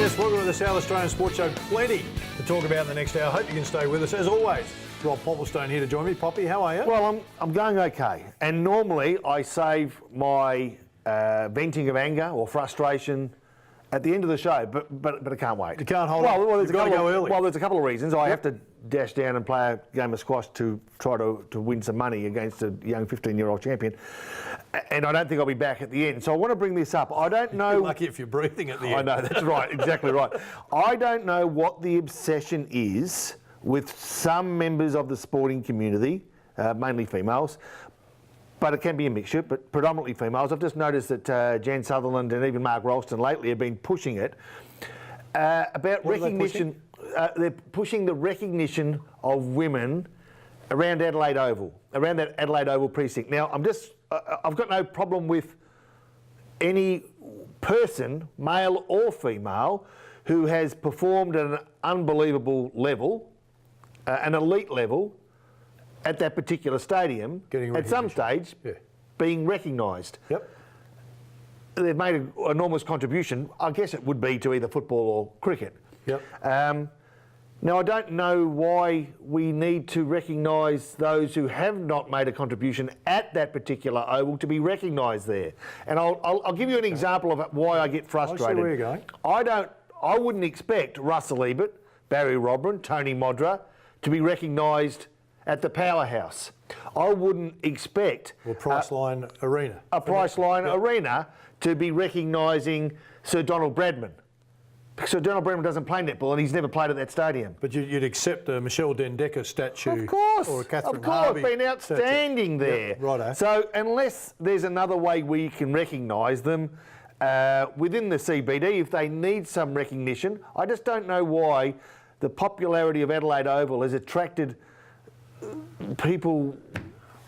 Yes, welcome to the South Australian Sports Show. Plenty to talk about in the next hour. Hope you can stay with us. As always, Rob Popplestone here to join me. Poppy, how are you? Well, I'm going okay. And normally I save my venting of anger or frustration at the end of the show, but I can't wait. You can't hold on. Well, You've got to go early. Well, there's a couple of reasons. I have to dash down and play a game of squash to try to win some money against a young 15-year-old champion. And I don't think I'll be back at the end. So I want to bring this up. I don't know... You're lucky if you're breathing at the end. I know, that's right, exactly right. I don't know what the obsession is with some members of the sporting community, mainly females, but it can be a mixture, but predominantly females. I've just noticed that Jan Sutherland and even Mark Ralston lately have been pushing it about recognition. They're pushing the recognition of women around Adelaide Oval, around that Adelaide Oval precinct. Now, I've got no problem with any person, male or female, who has performed at an unbelievable level, an elite level, at that particular stadium, at some stage, being recognised. Yep. They've made an enormous contribution. I guess it would be to either football or cricket. Yep. Now, I don't know why we need to recognise those who have not made a contribution at that particular oval to be recognised there. And I'll give you an example of why I get frustrated. I see where you're going. I woun't expect Russell Ebert, Barry Robran, Tony Modra to be recognised at the Powerhouse. I wouldn't expect Priceline Arena. A Priceline Arena to be recognising Sir Donald Bradman. Sir Donald Bradman doesn't play netball and he's never played at that stadium. But you'd accept a Michelle Dendecker statue. Of course. Or a Catherine Of course, Harvey been outstanding statue. there. Yeah, righto. So unless there's another way we can recognise them within the CBD, if they need some recognition, I just don't know why the popularity of Adelaide Oval has attracted people.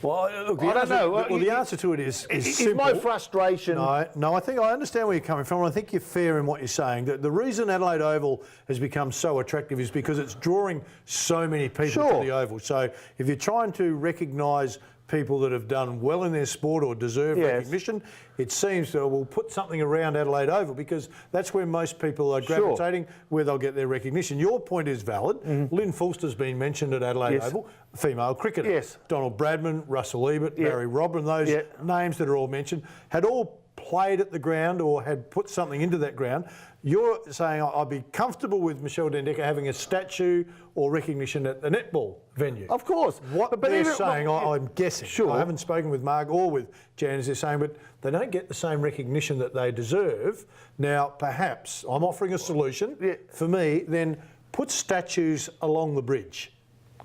Well, look, I don't know. Well, the answer to it is simple. My frustration. No, I think I understand where you're coming from, and I think you're fair in what you're saying. The reason Adelaide Oval has become so attractive is because it's drawing so many people to the Oval. So if you're trying to recognise people that have done well in their sport or deserve recognition, it seems that we'll put something around Adelaide Oval because that's where most people are gravitating, where they'll get their recognition. Your point is valid. Lynn Fulster's been mentioned at Adelaide Oval, female cricketer. Yes. Donald Bradman, Russell Ebert, Barry Robran, those names that are all mentioned, had all played at the ground or had put something into that ground. You're saying I'd be comfortable with Michelle Dendecker having a statue or recognition at the netball venue. Of course. What they're saying, I'm guessing, I haven't spoken with Mark or with Jan, as they're saying, but they don't get the same recognition that they deserve. Now, perhaps I'm offering a solution for me, then put statues along the bridge.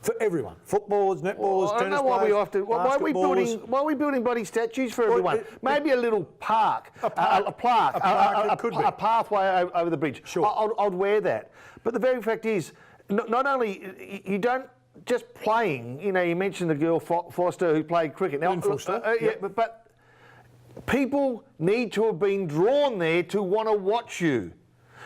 For everyone, footballers, netballers, tennis players, why are we building bloody statues for everyone? Maybe a little park, a pathway over the bridge. Sure. I'd wear that. But the very fact is, not only you don't just playing. You know, you mentioned the girl Foster who played cricket. Now, but people need to have been drawn there to want to watch you.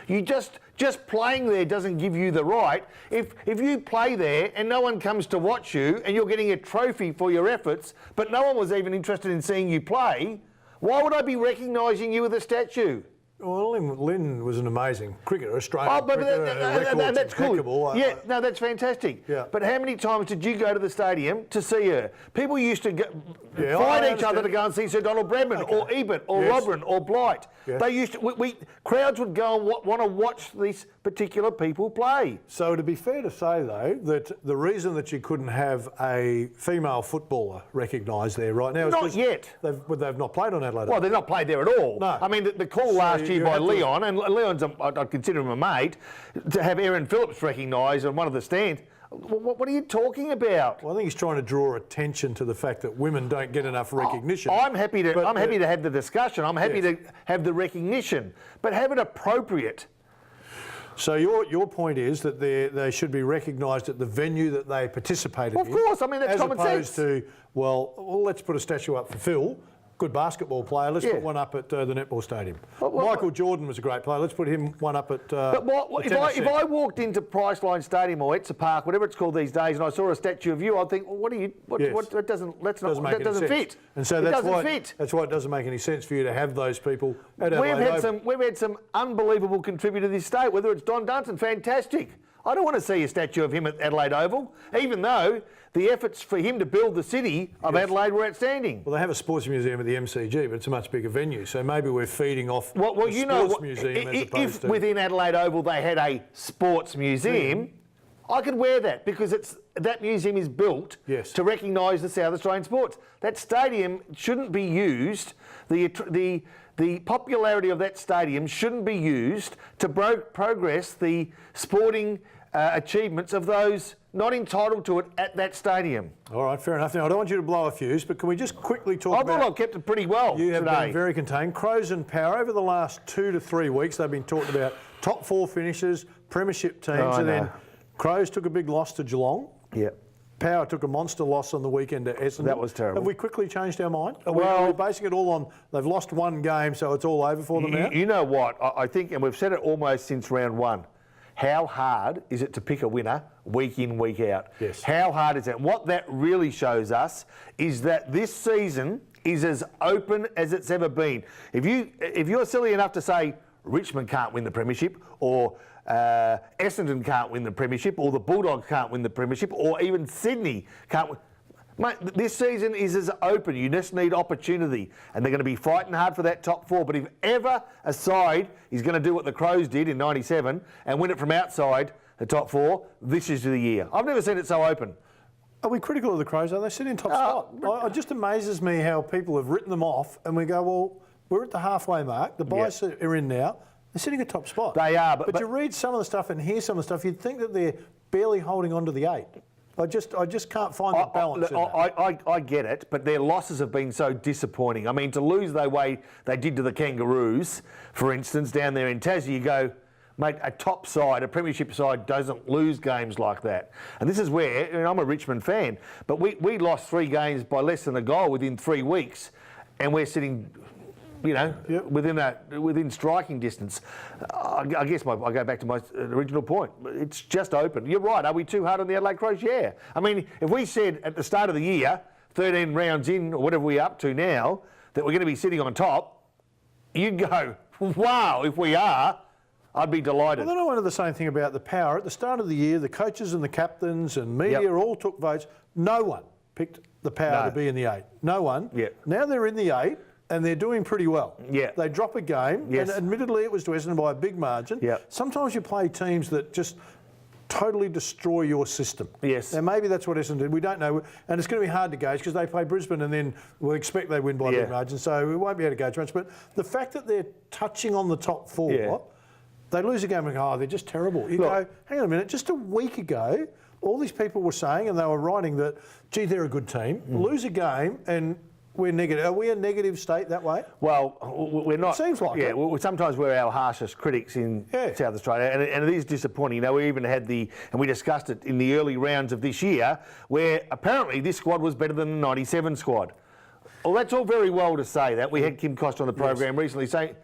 You just playing there doesn't give you the right. If you play there and no one comes to watch you and you're getting a trophy for your efforts, but no one was even interested in seeing you play, why would I be recognising you with a statue? Well, Lynn was an amazing cricketer, Australian cricketer, and that's impeccable. Cool. No, that's fantastic. Yeah. But how many times did you go to the stadium to see her? People used to find each other to go and see Sir Donald Bradman or Ebert or Robran or Blight. Yes. They used to. Crowds would go and want to watch these particular people play. So to be fair to say, though, that the reason that you couldn't have a female footballer recognised there right now is not yet. They've not played on Adelaide. Well, they've not played there at all. No. I mean, the call last year by Leon, and Leon's, I'd consider him a mate, to have Aaron Phillips recognised on one of the stands. What are you talking about? Well, I think he's trying to draw attention to the fact that women don't get enough recognition. I'm happy to have the discussion. I'm happy to have the recognition, but have it appropriate. So your point is that they should be recognised at the venue that they participated in. Of course, I mean that's common sense. As opposed to, well, let's put a statue up for Phil. good basketball player. Let's put one up at the netball stadium. Michael Jordan was a great player. Let's put him one up at. But if I walked into Priceline Stadium or Etzer Park, whatever it's called these days, and I saw a statue of you, I'd think, well, what are you? That doesn't fit. And so that's why it doesn't make any sense for you to have those people at Adelaide Oval. We've had some unbelievable contributors to this state. Whether it's Don Dunton, fantastic. I don't want to see a statue of him at Adelaide Oval, even though the efforts for him to build the city of Adelaide were outstanding. Well, they have a sports museum at the MCG, but it's a much bigger venue, so maybe we're feeding off the sports museum as opposed to... If within Adelaide Oval they had a sports museum, I could wear that because that museum is built to recognise the South Australian sports. That stadium shouldn't be used, the popularity of that stadium shouldn't be used to progress the sporting achievements of those not entitled to it at that stadium. All right, fair enough. Now, I don't want you to blow a fuse, but can we just quickly talk about... I thought I've kept it pretty well You have today. been very contained. Crows and Power, over the last 2 to 3 weeks, they've been talking about top 4 finishes, premiership teams, and then Crows took a big loss to Geelong. Yep. Power took a monster loss on the weekend to Essendon. That was terrible. Have we quickly changed our mind? Are we basing it all on they've lost one game, so it's all over for them now? You know what? I think, and we've said it almost since round 1, how hard is it to pick a winner week in, week out? Yes. How hard is it? What that really shows us is that this season is as open as it's ever been. If you're silly enough to say Richmond can't win the premiership, or Essendon can't win the premiership, or the Bulldogs can't win the premiership, or even Sydney can't win. Mate, this season is as open. You just need opportunity, and they're going to be fighting hard for that top 4. But if ever a side is going to do what the Crows did in '97 and win it from outside the top 4, this is the year. I've never seen it so open. Are we critical of the Crows? Are they sitting in top spot? It just amazes me how people have written them off, and we go, well, we're at the halfway mark. The Buys are in now. They're sitting at top spot. They are, but you read some of the stuff and hear some of the stuff, you'd think that they're barely holding on to the 8. I just can't find the balance in that. I get it, but their losses have been so disappointing. I mean, to lose the way they did to the Kangaroos, for instance, down there in Tassie, you go, mate, a top side, a premiership side doesn't lose games like that. And this is where, and I'm a Richmond fan, but we lost 3 games by less than a goal within 3 weeks, and we're sitting... within striking distance. I guess I go back to my original point. It's just open. You're right. Are we too hard on the Adelaide Crows? Yeah. I mean, if we said at the start of the year, 13 rounds in, or whatever we're up to now, that we're going to be sitting on top, you'd go, wow, if we are, I'd be delighted. Well, then I wanted the same thing about the Power. At the start of the year, the coaches and the captains and media all took votes. No one picked the Power to be in the 8. No one. Yep. Now they're in the 8. And they're doing pretty well. Yeah. They drop a game, and admittedly it was to Essendon by a big margin. Yeah. Sometimes you play teams that just totally destroy your system. Yes. And maybe that's what Essendon did. We don't know. And it's going to be hard to gauge because they play Brisbane and then we'll expect they win by a big margin. So we won't be able to gauge much. But the fact that they're touching on the top 4, they lose a game and go, they're just terrible. You go, hang on a minute, just a week ago, all these people were saying, and they were writing that, gee, they're a good team. Lose a game and... we're negative. Are we a negative state that way? Well, we're not. It seems like it. Sometimes we're our harshest critics in South Australia, and it is disappointing. You know, we even had and we discussed it in the early rounds of this year, where apparently this squad was better than the '97 squad. Well, that's all very well to say that. We had Kim Cost on the program recently saying,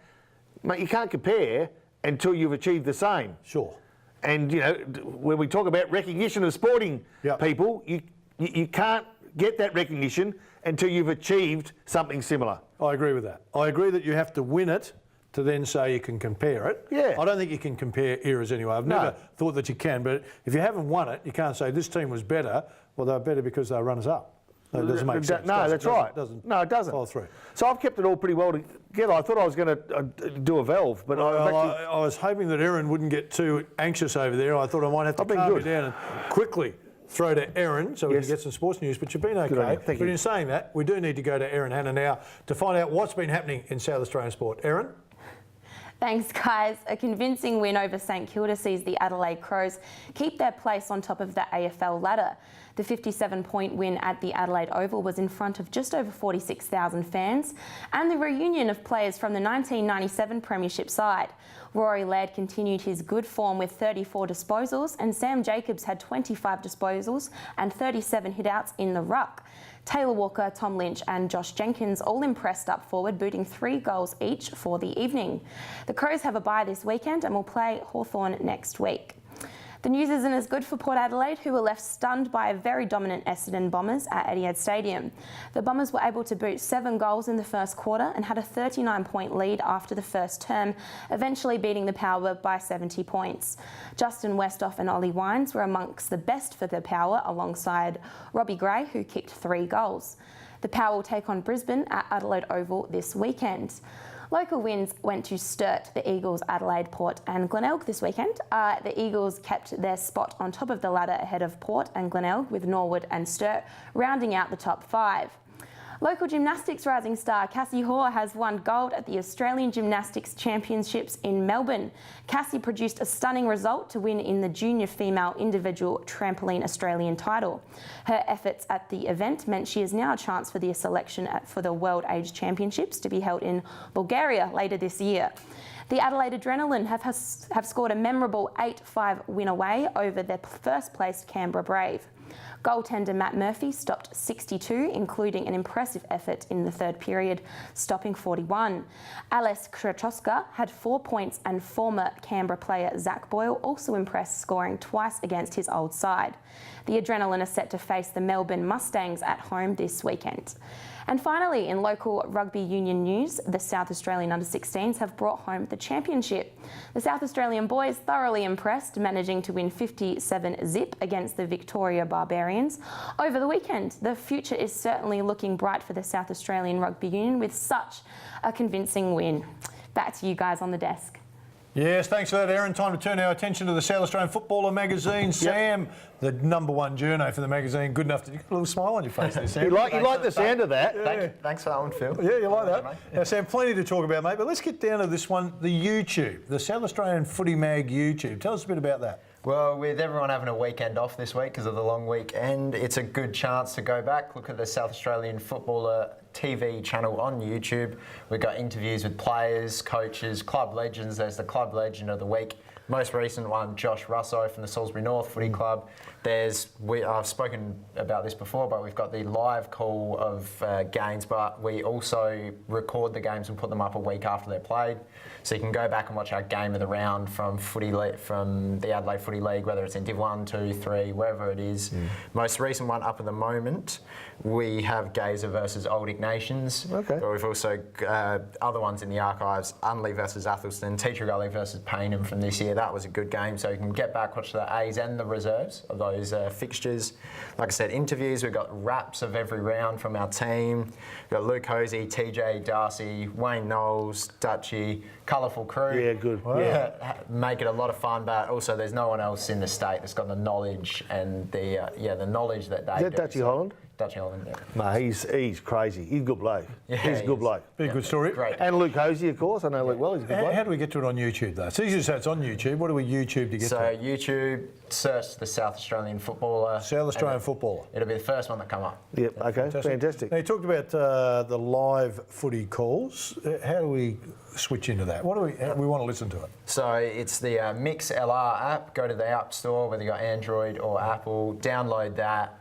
mate, you can't compare until you've achieved the same. Sure. And, you know, when we talk about recognition of sporting people, you can't get that recognition until you've achieved something similar. I agree with that. I agree that you have to win it to then say you can compare it. Yeah. I don't think you can compare eras anyway. I've never thought that you can, but if you haven't won it, you can't say this team was better. Well, they were better because they were runners-up. That doesn't make sense. No, that's right. No, it doesn't. Follow through. So I've kept it all pretty well together. I thought I was going to do a valve, but I was hoping that Erin wouldn't get too anxious over there. I thought I might have to calm you down and quickly throw to Erin so we can get some sports news, but you've been okay. But in saying that, we do need to go to Erin Hanna now to find out what's been happening in South Australian sport. Erin? Thanks, guys. A convincing win over St Kilda sees the Adelaide Crows keep their place on top of the AFL ladder. The 57-point win at the Adelaide Oval was in front of just over 46,000 fans, and the reunion of players from the 1997 Premiership side. Rory Laird continued his good form with 34 disposals, and Sam Jacobs had 25 disposals and 37 hitouts in the ruck. Taylor Walker, Tom Lynch and Josh Jenkins all impressed up forward, booting 3 goals each for the evening. The Crows have a bye this weekend and will play Hawthorn next week. The news isn't as good for Port Adelaide, who were left stunned by a very dominant Essendon Bombers at Etihad Stadium. The Bombers were able to boot 7 goals in the first quarter and had a 39-point lead after the first term, eventually beating the Power by 70 points. Justin Westhoff and Ollie Wines were amongst the best for the Power, alongside Robbie Gray, who kicked 3 goals. The Power will take on Brisbane at Adelaide Oval this weekend. Local wins went to Sturt, the Eagles, Adelaide, Port and Glenelg this weekend. The Eagles kept their spot on top of the ladder ahead of Port and Glenelg, with Norwood and Sturt rounding out the top 5. Local gymnastics rising star Cassie Hoare has won gold at the Australian Gymnastics Championships in Melbourne. Cassie produced a stunning result to win in the junior female individual trampoline Australian title. Her efforts at the event meant she is now a chance for the selection for the World Age Championships to be held in Bulgaria later this year. The Adelaide Adrenaline have scored a memorable 8-5 win away over their first-placed Canberra Brave. Goaltender Matt Murphy stopped 62, including an impressive effort in the third period, stopping 41. Alice Kretoska had 4 points, and former Canberra player Zach Boyle also impressed, scoring twice against his old side. The Adrenaline are set to face the Melbourne Mustangs at home this weekend. And finally, in local rugby union news, the South Australian under-16s have brought home the championship. The South Australian boys thoroughly impressed, managing to win 57-zip against the Victoria Barbarians over the weekend. The future is certainly looking bright for the South Australian Rugby Union with such a convincing win. Back to you guys on the desk. Yes, thanks for that, Aaron. Time to turn our attention to the South Australian Footballer magazine. Sam, the #1 journo for the magazine. Good enough to get a little smile on your face there, Sam. You like the sound of that? Thanks for that one, Phil. Yeah, you like that. Now, Sam, plenty to talk about, mate, but let's get down to this one, the YouTube, the South Australian Footy Mag YouTube. Tell us a bit about that. Well, with everyone having a weekend off this week because of the long weekend, it's a good chance to go back, look at the South Australian Footballer TV channel on YouTube. We've got interviews with players, coaches, club legends. There's the club legend of the week. Most recent one, Josh Russo from the Salisbury North Footy Club. I've spoken about this before, but we've got the live call of games, but we also record the games and put them up a week after they're played. So you can go back and watch our game of the round from the Adelaide Footy League, whether it's in Div 1, 2, 3, wherever it is. Most recent one up at the moment, we have Gazer versus Old Ignatians. Okay. But we've also other ones in the archives, Unley versus Athelston, Teacher Gully versus Payneham from this year. That was a good game, so you can get back, watch the A's and the reserves of those fixtures. Like I said, interviews, we've got wraps of every round from our team. We've got Luke Hosey, TJ Darcy, Wayne Knowles, Dutchy, colourful crew. Yeah, good. Wow. Yeah, make it a lot of fun, but also there's no one else in the state that's got the knowledge and the knowledge that they Is that do. Dutchy Holland? Dutchy Holland, yeah. Mate, he's crazy. He's a good bloke. Yeah, he's a good bloke. Be a good story. Great. And Luke Hosey, of course. I know Luke well. He's a good bloke. How do we get to it on YouTube, though? It's easy to say it's on YouTube. What do we YouTube to get So to? YouTube, search the South Australian Footballer. South Australian Footballer. It'll be the first one that come up. Yep, okay, fantastic. Now, you talked about the live footy calls. How do we switch into that? What do we want to listen to it? So it's the Mix LR app. Go to the App Store, whether you've got Android or Apple, download that.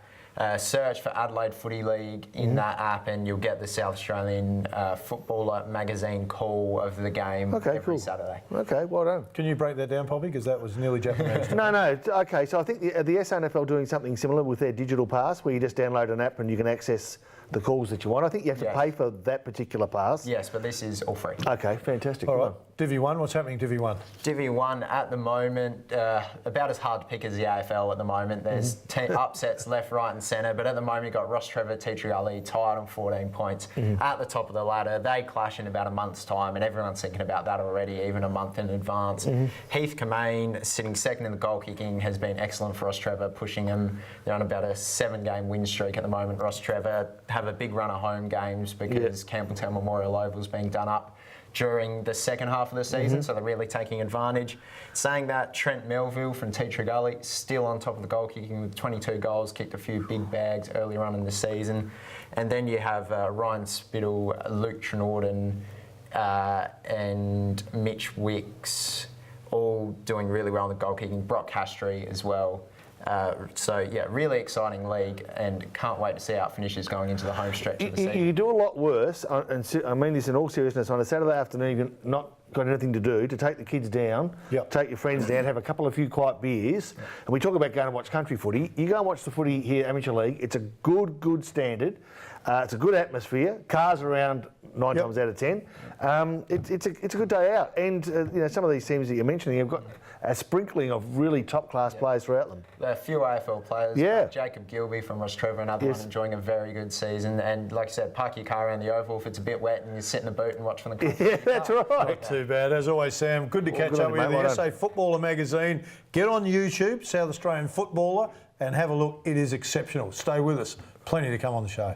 Search for Adelaide Footy League in that app, and you'll get the South Australian Footballer magazine call of the game every Saturday. Okay, well done. Can you break that down, Poppy? Because that was nearly Japanese. No. Okay, so I think the SNFL doing something similar with their digital pass, where you just download an app and you can access the calls that you want. I think you have to pay for that particular pass. Yes, but this is all free. Okay, fantastic. All right. Divi 1, what's happening Divi 1? Divi 1 at the moment, about as hard to pick as the AFL at the moment. There's upsets left, right and centre, but at the moment you've got Ross Trevor, Teacher Gully tied on 14 points at the top of the ladder. They clash in about a month's time, and everyone's thinking about that already, even a month in advance. Heath Kamain, sitting second in the goal kicking, has been excellent for Ross Trevor, pushing them. They're on about a 7-game win streak at the moment. Ross Trevor have a big run of home games because Campbelltown Memorial Oval's being done up during the second half of the season, so they're really taking advantage. Saying that, Trent Melville from Teacher Gully still on top of the goal kicking with 22 goals, kicked a few big bags earlier on in the season. And then you have Ryan Spittle, Luke Trenorden and Mitch Wicks all doing really well in the goal kicking. Brock Castry as well. So yeah, really exciting league, and can't wait to see how it finishes going into the home stretch of the season. You do a lot worse, and I mean this in all seriousness, on a Saturday afternoon you've not got anything to do, to take the kids down, take your friends down, have a few quiet beers, and we talk about going and watch country footy. You go and watch the footy here, Amateur League. It's a good standard. It's a good atmosphere. Cars around 9 times out of 10. It's a good day out, and some of these teams that you're mentioning have got a sprinkling of really top class players throughout them. There are a few AFL players. Jacob Gilby from Ross Trevor, another one enjoying a very good season. And like I said, park your car around the oval if it's a bit wet and you sit in the boot and watch from the corner. Yeah, that's right. Not too bad. As always, Sam, good to catch up with you. The SA Footballer magazine. Get on YouTube, South Australian Footballer, and have a look. It is exceptional. Stay with us. Plenty to come on the show.